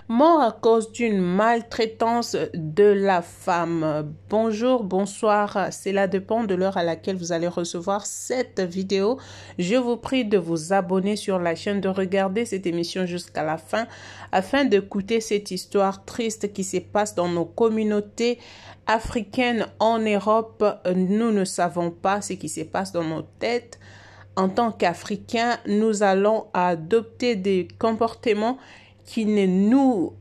Mort à cause d'une maltraitance de la femme. Bonjour, bonsoir, cela dépend de l'heure à laquelle vous allez recevoir cette vidéo. Je vous prie de vous abonner sur la chaîne, de regarder cette émission jusqu'à la fin afin d'écouter cette histoire triste qui se passe dans nos communautés africaines en Europe. Nous ne savons pas ce qui se passe dans nos têtes. En tant qu'Africains, nous allons adopter des comportements qui ne nous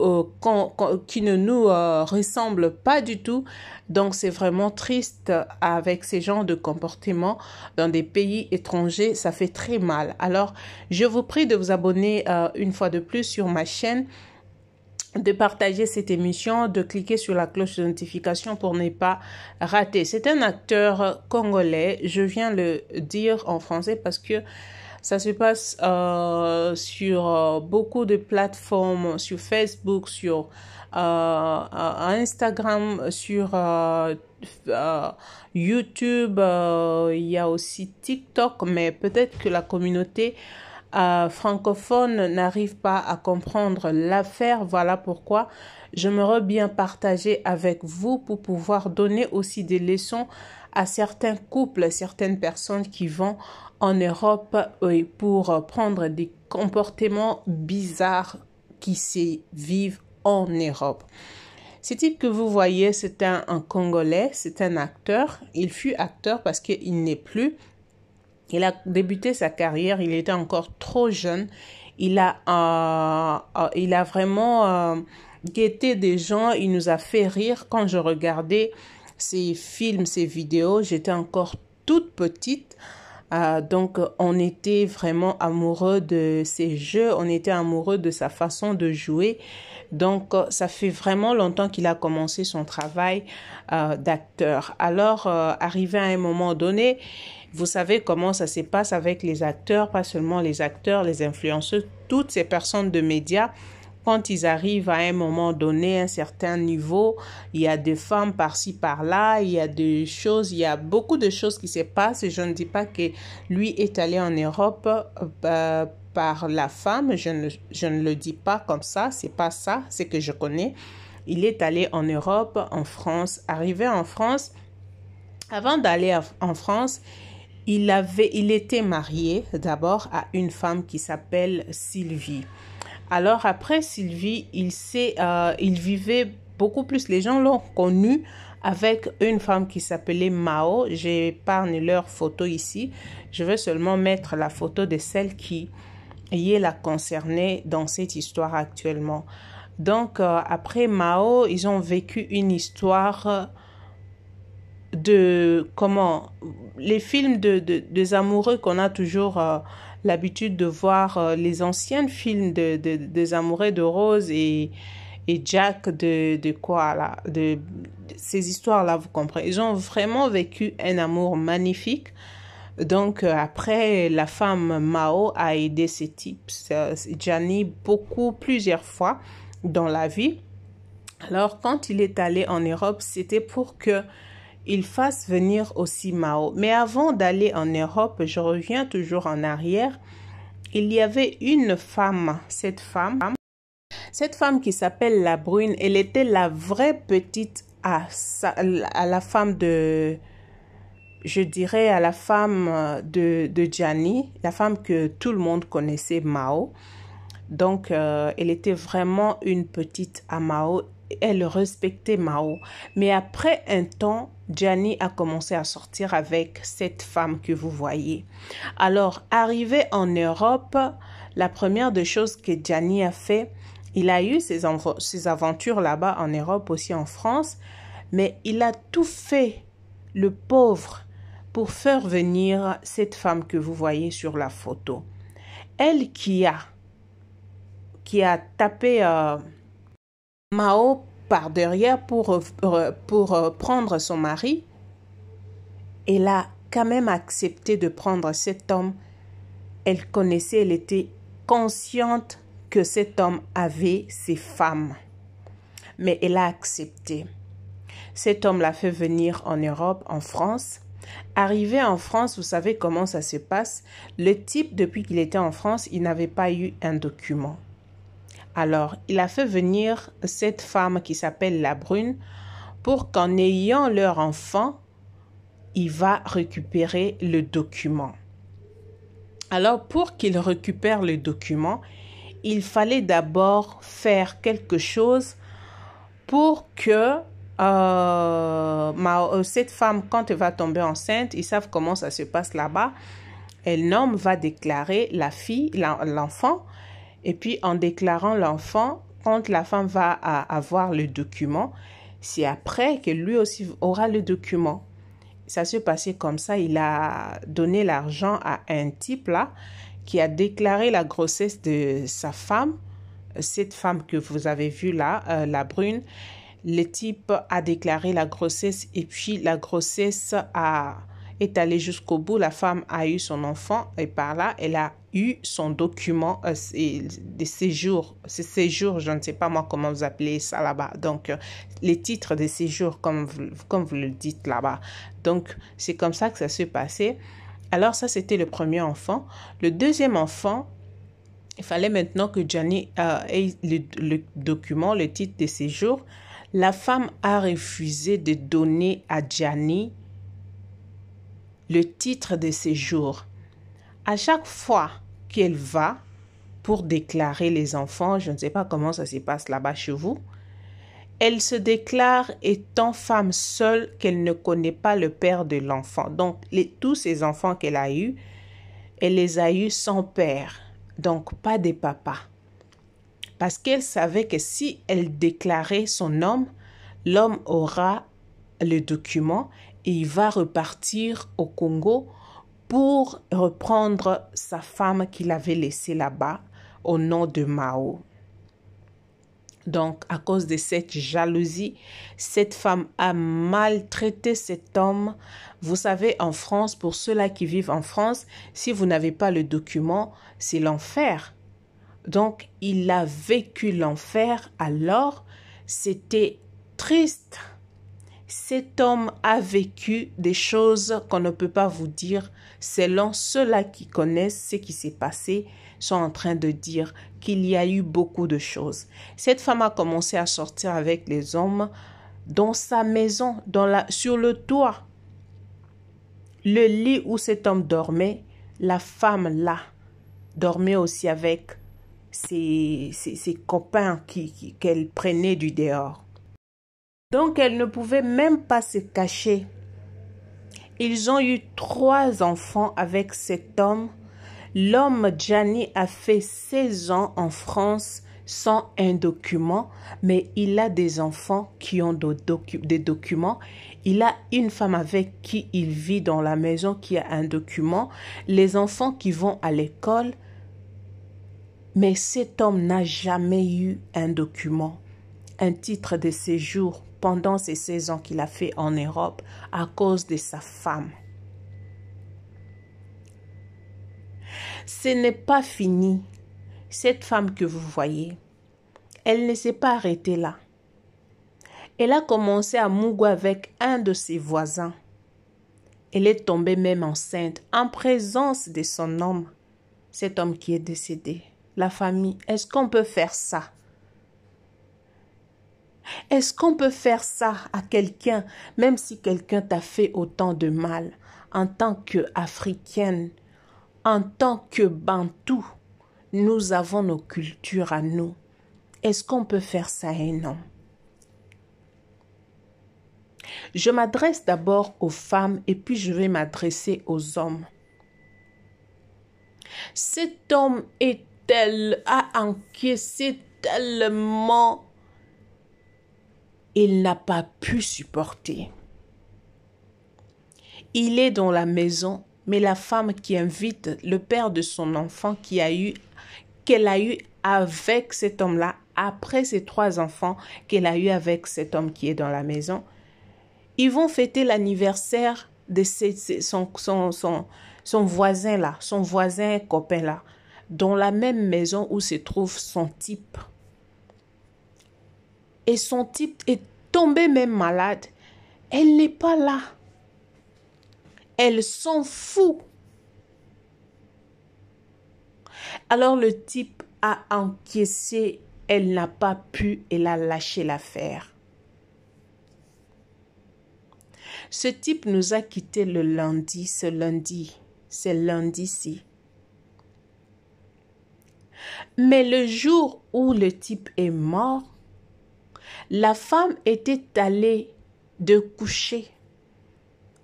ressemblent pas du tout. Donc, c'est vraiment triste avec ces genres de comportements dans des pays étrangers. Ça fait très mal. Alors, je vous prie de vous abonner une fois de plus sur ma chaîne, de partager cette émission, de cliquer sur la cloche de notification pour ne pas rater. C'est un acteur congolais. Je viens le dire en français parce que ça se passe sur beaucoup de plateformes, sur Facebook, sur Instagram, sur YouTube. Il y a aussi TikTok, mais peut-être que la communauté francophone n'arrive pas à comprendre l'affaire. Voilà pourquoi j'aimerais bien partager avec vous pour pouvoir donner aussi des leçons à certains couples, certaines personnes qui vont en Europe pour prendre des comportements bizarres qui se vivent en Europe. Ce type que vous voyez, c'est un Congolais, c'est un acteur. Il fut acteur parce qu'il n'est plus. Il a débuté sa carrière, il était encore trop jeune. Il a vraiment guetté des gens, il nous a fait rire. Quand je regardais ses films, ses vidéos, j'étais encore toute petite. Donc, on était vraiment amoureux de ses jeux, on était amoureux de sa façon de jouer. Donc, ça fait vraiment longtemps qu'il a commencé son travail d'acteur. Alors, arrivé à un moment donné, vous savez comment ça se passe avec les acteurs, pas seulement les acteurs, les influenceurs, toutes ces personnes de médias. Quand ils arrivent à un moment donné, un certain niveau, il y a des femmes par-ci, par-là, il y a des choses, il y a beaucoup de choses qui se passent. Et je ne dis pas que lui est allé en Europe par la femme. Je ne le dis pas comme ça. C'est pas ça, c'est que je connais. Il est allé en Europe, en France. Arrivé en France, avant d'aller en France, il était marié d'abord à une femme qui s'appelle Sylvie. Alors après Sylvie, il vivait beaucoup plus. Les gens l'ont connu avec une femme qui s'appelait Mao. J'épargne leur photo ici. Je vais seulement mettre la photo de celle qui est la concernée dans cette histoire actuellement. Donc après Mao, ils ont vécu une histoire de comment les films des amoureux qu'on a toujours l'habitude de voir, les anciens films des amoureux de Rose et Jack de quoi là, de ces histoires-là, vous comprenez. Ils ont vraiment vécu un amour magnifique. Donc après, la femme Mao a aidé ce type, Gianni, plusieurs fois dans la vie. Alors quand il est allé en Europe, c'était pour que il fasse venir aussi Mao. Mais avant d'aller en Europe, je reviens toujours en arrière, il y avait une femme, cette femme qui s'appelle la Brune, elle était la vraie petite à la femme de, je dirais à la femme de Gianni, la femme que tout le monde connaissait, Mao. Donc, elle était vraiment une petite à Mao. Elle respectait Mao. Mais après un temps, Gianni a commencé à sortir avec cette femme que vous voyez. Alors, arrivé en Europe, la première des choses que Gianni a fait, il a eu ses aventures là-bas en Europe, aussi en France, mais il a tout fait, le pauvre, pour faire venir cette femme que vous voyez sur la photo. Elle qui a tapé Mao par derrière pour prendre son mari, elle a quand même accepté de prendre cet homme. Elle connaissait, elle était consciente que cet homme avait ses femmes. Mais elle a accepté. Cet homme l'a fait venir en Europe, en France. Arrivé en France, vous savez comment ça se passe. Le type, depuis qu'il était en France, il n'avait pas eu un document. Alors, il a fait venir cette femme qui s'appelle la Brune pour qu'en ayant leur enfant, il va récupérer le document. Alors, pour qu'il récupère le document, il fallait d'abord faire quelque chose pour que cette femme, quand elle va tomber enceinte, ils savent comment ça se passe là-bas. Un homme va déclarer la fille, l'enfant, et puis en déclarant l'enfant, quand la femme va avoir le document, c'est après que lui aussi aura le document. Ça s'est passé comme ça. Il a donné l'argent à un type là qui a déclaré la grossesse de sa femme, cette femme que vous avez vue là, la Brune. Le type a déclaré la grossesse et puis la grossesse est allée jusqu'au bout. La femme a eu son enfant et par là, elle a eu son document de séjour. C'est séjour, je ne sais pas moi comment vous appelez ça là-bas. Donc, les titres de séjour, comme vous le dites là-bas. Donc, c'est comme ça que ça s'est passé. Alors, ça, c'était le premier enfant. Le deuxième enfant, il fallait maintenant que Gianni ait le document, le titre de séjour. La femme a refusé de donner à Gianni le titre de séjour. À chaque fois qu'elle va pour déclarer les enfants, je ne sais pas comment ça se passe là-bas chez vous, elle se déclare étant femme seule, qu'elle ne connaît pas le père de l'enfant. Donc, tous ces enfants qu'elle a eus, elle les a eus sans père, donc pas de papa. Parce qu'elle savait que si elle déclarait son homme, l'homme aura le document et il va repartir au Congo pour reprendre sa femme qu'il avait laissée là-bas au nom de Mao. Donc, à cause de cette jalousie, cette femme a maltraité cet homme. Vous savez, en France, pour ceux-là qui vivent en France, si vous n'avez pas le document, c'est l'enfer. Donc, il a vécu l'enfer, alors c'était triste. Cet homme a vécu des choses qu'on ne peut pas vous dire. Selon ceux-là qui connaissent ce qui s'est passé, sont en train de dire qu'il y a eu beaucoup de choses. Cette femme a commencé à sortir avec les hommes dans sa maison, sur le toit. Le lit où cet homme dormait, la femme là dormait aussi avec ses copains qu'elle prenait du dehors. Donc, elle ne pouvait même pas se cacher. Ils ont eu 3 enfants avec cet homme. L'homme Gianni a fait 16 ans en France sans un document, mais il a des enfants qui ont des documents. Il a une femme avec qui il vit dans la maison qui a un document. Les enfants qui vont à l'école, mais cet homme n'a jamais eu un document, un titre de séjour pendant ces 16 ans qu'il a fait en Europe à cause de sa femme. Ce n'est pas fini. Cette femme que vous voyez, elle ne s'est pas arrêtée là. Elle a commencé à mouiller avec un de ses voisins. Elle est tombée même enceinte en présence de son homme, cet homme qui est décédé. La famille, est-ce qu'on peut faire ça? Est-ce qu'on peut faire ça à quelqu'un, même si quelqu'un t'a fait autant de mal, en tant qu'Africaine, en tant que Bantou? Nous avons nos cultures à nous. Est-ce qu'on peut faire ça à un homme? Je m'adresse d'abord aux femmes et puis je vais m'adresser aux hommes. Cet homme a encaissé tellement, il n'a pas pu supporter. Il est dans la maison, mais la femme qui invite le père de son enfant qu'elle a eu avec cet homme-là, après ces 3 enfants qu'elle a eu avec cet homme qui est dans la maison, ils vont fêter l'anniversaire de son voisin là, son voisin copain là, dans la même maison où se trouve son type. Et son type est tombé même malade. Elle n'est pas là. Elle s'en fout. Alors le type a encaissé Elle n'a pas pu, elle a lâché l'affaire. Ce type nous a quittés le lundi, ce lundi-ci. Mais le jour où le type est mort, la femme était allée de coucher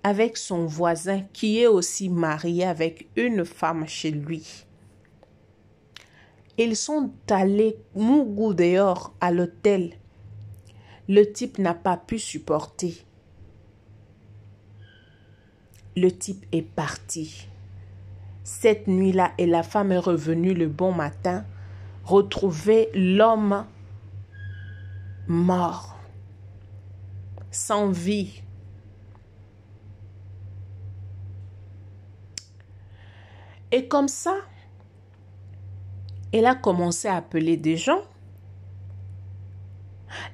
avec son voisin qui est aussi marié avec une femme chez lui. Ils sont allés mougou dehors à l'hôtel. Le type n'a pas pu supporter. Le type est parti. Cette nuit-là, et la femme est revenue le bon matin, retrouver l'homme mort, sans vie. Et comme ça, elle a commencé à appeler des gens.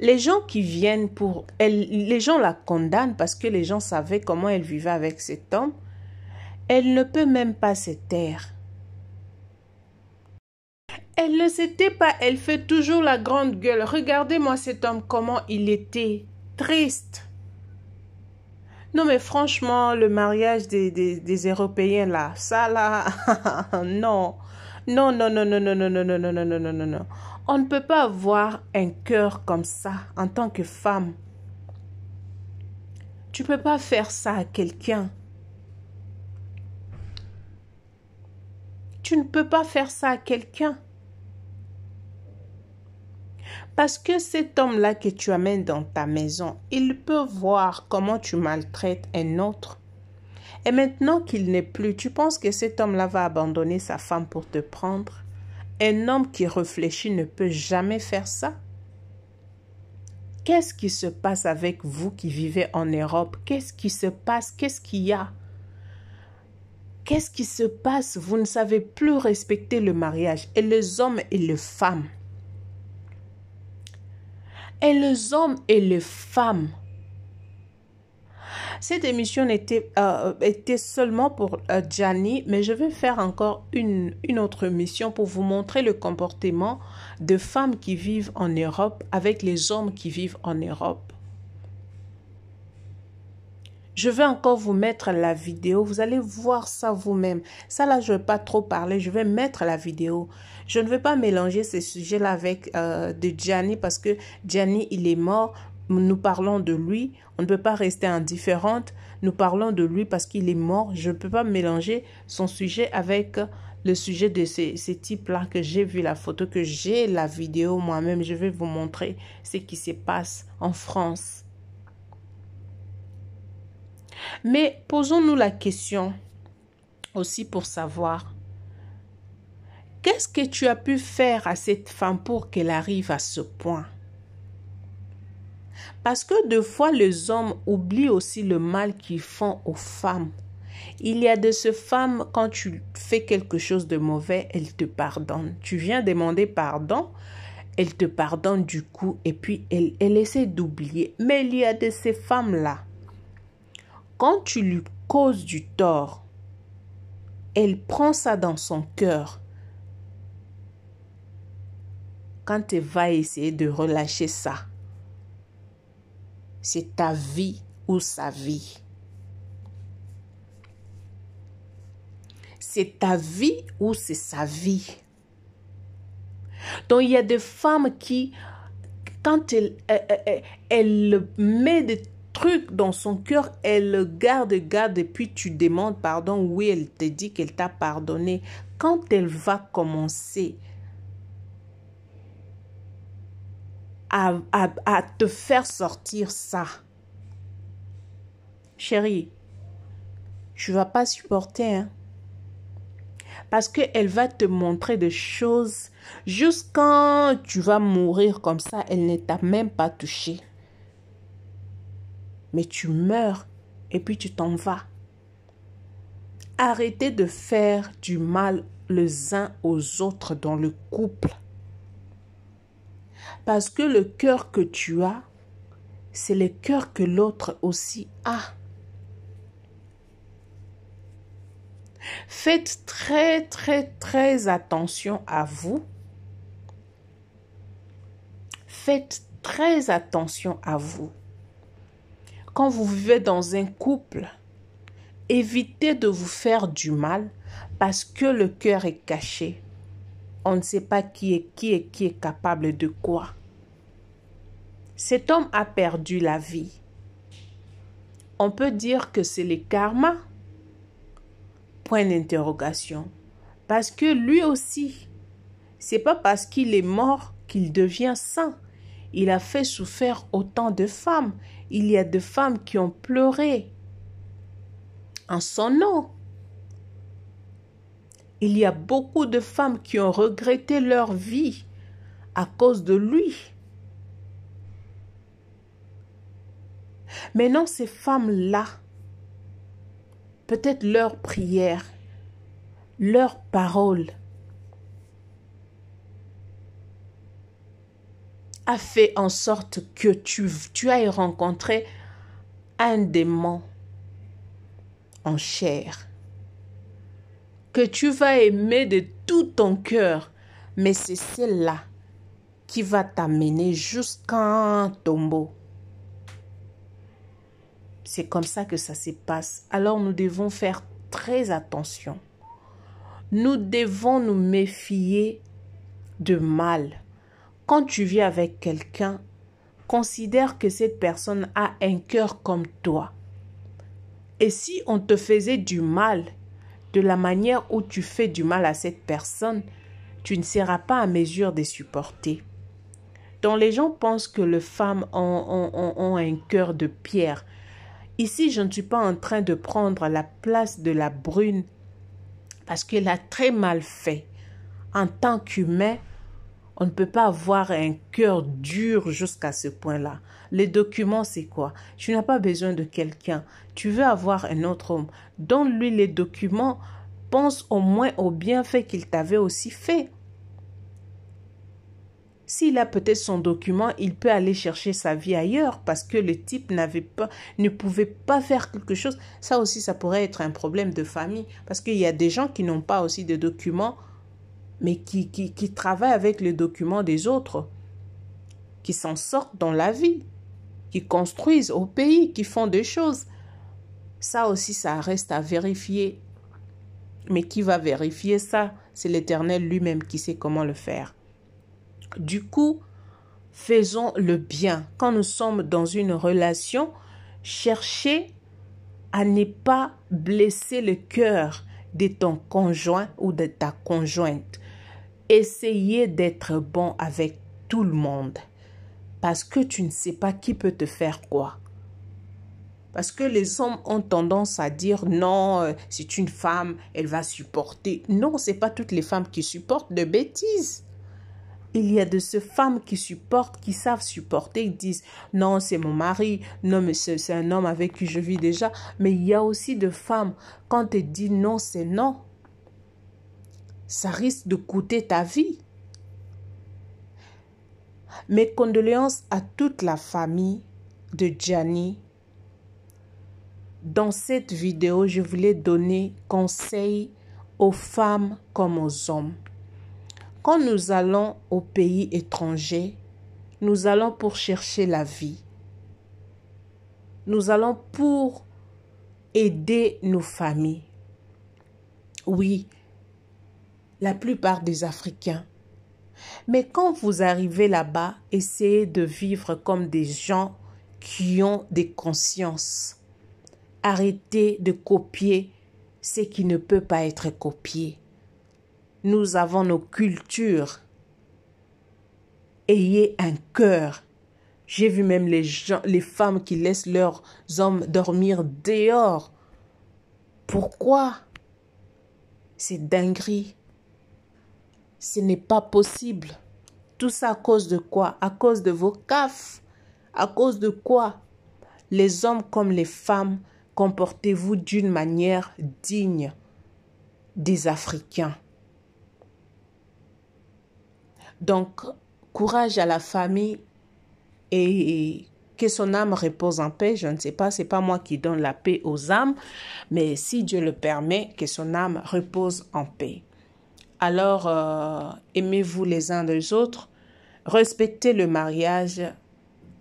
Les gens qui viennent pour elle, les gens la condamnent parce que les gens savaient comment elle vivait avec cet homme. Elle ne peut même pas se taire. Elle ne s'était pas, elle fait toujours la grande gueule. Regardez-moi cet homme, comment il était triste. Non mais franchement, le mariage des Européens là, ça là, non. Non, non, non, non, non, non, non, non, non, non, non, non, non, non. On ne peut pas avoir un cœur comme ça en tant que femme. Tu ne peux pas faire ça à quelqu'un. Tu ne peux pas faire ça à quelqu'un. Parce que cet homme-là que tu amènes dans ta maison, il peut voir comment tu maltraites un autre. Et maintenant qu'il n'est plus, tu penses que cet homme-là va abandonner sa femme pour te prendre? Un homme qui réfléchit ne peut jamais faire ça. Qu'est-ce qui se passe avec vous qui vivez en Europe? Qu'est-ce qui se passe? Qu'est-ce qu'il y a? Qu'est-ce qui se passe? Vous ne savez plus respecter le mariage. Et les hommes et les femmes. Et les hommes et les femmes. Cette émission était seulement pour Gianni, mais je vais faire encore une autre émission pour vous montrer le comportement de femmes qui vivent en Europe avec les hommes qui vivent en Europe. Je vais encore vous mettre la vidéo, vous allez voir ça vous-même. Ça là, je ne vais pas trop parler, je vais mettre la vidéo. Je ne vais pas mélanger ces sujets-là avec de Gianni parce que Gianni, il est mort. Nous parlons de lui, on ne peut pas rester indifférente. Nous parlons de lui parce qu'il est mort. Je ne peux pas mélanger son sujet avec le sujet de ces types-là que j'ai vu la photo, que j'ai la vidéo moi-même. Je vais vous montrer ce qui se passe en France. Mais posons-nous la question aussi pour savoir, qu'est-ce que tu as pu faire à cette femme pour qu'elle arrive à ce point? Parce que des fois, les hommes oublient aussi le mal qu'ils font aux femmes. Il y a de ces femmes, quand tu fais quelque chose de mauvais, elles te pardonnent. Tu viens demander pardon, elles te pardonnent du coup et puis elles essaient d'oublier. Mais il y a de ces femmes-là, quand tu lui causes du tort, elle prend ça dans son cœur. Quand elle va essayer de relâcher ça, c'est ta vie ou sa vie. C'est ta vie ou c'est sa vie. Donc, il y a des femmes qui, quand elle met des trucs dans son cœur, elle le garde, et puis tu demandes pardon. Oui, elle te dit qu'elle t'a pardonné. Quand elle va commencer à te faire sortir ça, chérie, tu ne vas pas supporter, hein? Parce qu'elle va te montrer des choses. Juste quand tu vas mourir comme ça, elle ne t'a même pas touché. Mais tu meurs et puis tu t'en vas. Arrêtez de faire du mal les uns aux autres dans le couple. Parce que le cœur que tu as, c'est le cœur que l'autre aussi a. Faites très, très, très attention à vous. faites très attention à vous. Quand vous vivez dans un couple, évitez de vous faire du mal parce que le cœur est caché. On ne sait pas qui est capable de quoi. Cet homme a perdu la vie. On peut dire que c'est le karma. Point d'interrogation. Parce que lui aussi, c'est pas parce qu'il est mort qu'il devient saint. Il a fait souffrir autant de femmes. Il y a des femmes qui ont pleuré en son nom. Il y a beaucoup de femmes qui ont regretté leur vie à cause de lui. Maintenant, ces femmes-là, peut-être leurs prières, leurs paroles, a fait en sorte que tu ailles rencontrer un démon en chair, que tu vas aimer de tout ton cœur, mais c'est celle-là qui va t'amener jusqu'à un tombeau. C'est comme ça que ça se passe. Alors nous devons faire très attention. Nous devons nous méfier de mal. Quand tu vis avec quelqu'un, considère que cette personne a un cœur comme toi. Et si on te faisait du mal, de la manière où tu fais du mal à cette personne, tu ne seras pas à mesure de supporter. Donc les gens pensent que les femmes ont un cœur de pierre. Ici, je ne suis pas en train de prendre la place de la brune parce qu'elle a très mal fait. En tant qu'humain, on ne peut pas avoir un cœur dur jusqu'à ce point-là. Les documents, c'est quoi? Tu n'as pas besoin de quelqu'un. Tu veux avoir un autre homme. Donne-lui les documents. Pense au moins au bienfait qu'il t'avait aussi fait. S'il a peut-être son document, il peut aller chercher sa vie ailleurs parce que le type ne pouvait pas faire quelque chose. Ça aussi, ça pourrait être un problème de famille parce qu'il y a des gens qui n'ont pas aussi de documents, mais qui travaillent avec les documents des autres, qui s'en sortent dans la vie, qui construisent au pays, qui font des choses. Ça aussi, ça reste à vérifier. Mais qui va vérifier ça? C'est l'Éternel lui-même qui sait comment le faire. Du coup, faisons le bien. Quand nous sommes dans une relation, cherchez à ne pas blesser le cœur de ton conjoint ou de ta conjointe. Essayez d'être bon avec tout le monde parce que tu ne sais pas qui peut te faire quoi. Parce que les hommes ont tendance à dire non, c'est une femme, elle va supporter. Non, ce n'est pas toutes les femmes qui supportent de bêtises. Il y a de ces femmes qui supportent, qui savent supporter, ils disent non, c'est mon mari, non, mais c'est un homme avec qui je vis déjà. Mais il y a aussi de femmes, quand tu dis non, c'est non. Ça risque de coûter ta vie. Mes condoléances à toute la famille de Gianni. Dans cette vidéo, je voulais donner conseil aux femmes comme aux hommes. Quand nous allons au pays étranger, nous allons pour chercher la vie. Nous allons pour aider nos familles. Oui, la plupart des Africains. Mais quand vous arrivez là-bas, essayez de vivre comme des gens qui ont des consciences. Arrêtez de copier ce qui ne peut pas être copié. Nous avons nos cultures. Ayez un cœur. J'ai vu même les femmes qui laissent leurs hommes dormir dehors. Pourquoi? C'est dinguerie. Ce n'est pas possible. Tout ça à cause de quoi? À cause de vos CAF. À cause de quoi? Les hommes comme les femmes, comportez-vous d'une manière digne des Africains. Donc, courage à la famille et que son âme repose en paix. Je ne sais pas, c'est pas moi qui donne la paix aux âmes, mais si Dieu le permet, que son âme repose en paix. Alors, aimez-vous les uns des autres, Respectez le mariage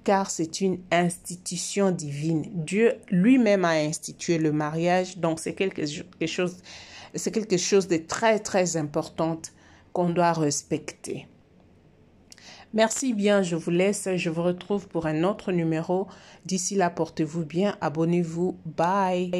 car c'est une institution divine. Dieu lui-même a institué le mariage, donc c'est quelque chose de très, très important qu'on doit respecter. Merci bien, je vous laisse. Je vous retrouve pour un autre numéro. D'ici là, portez-vous bien. Abonnez-vous. Bye.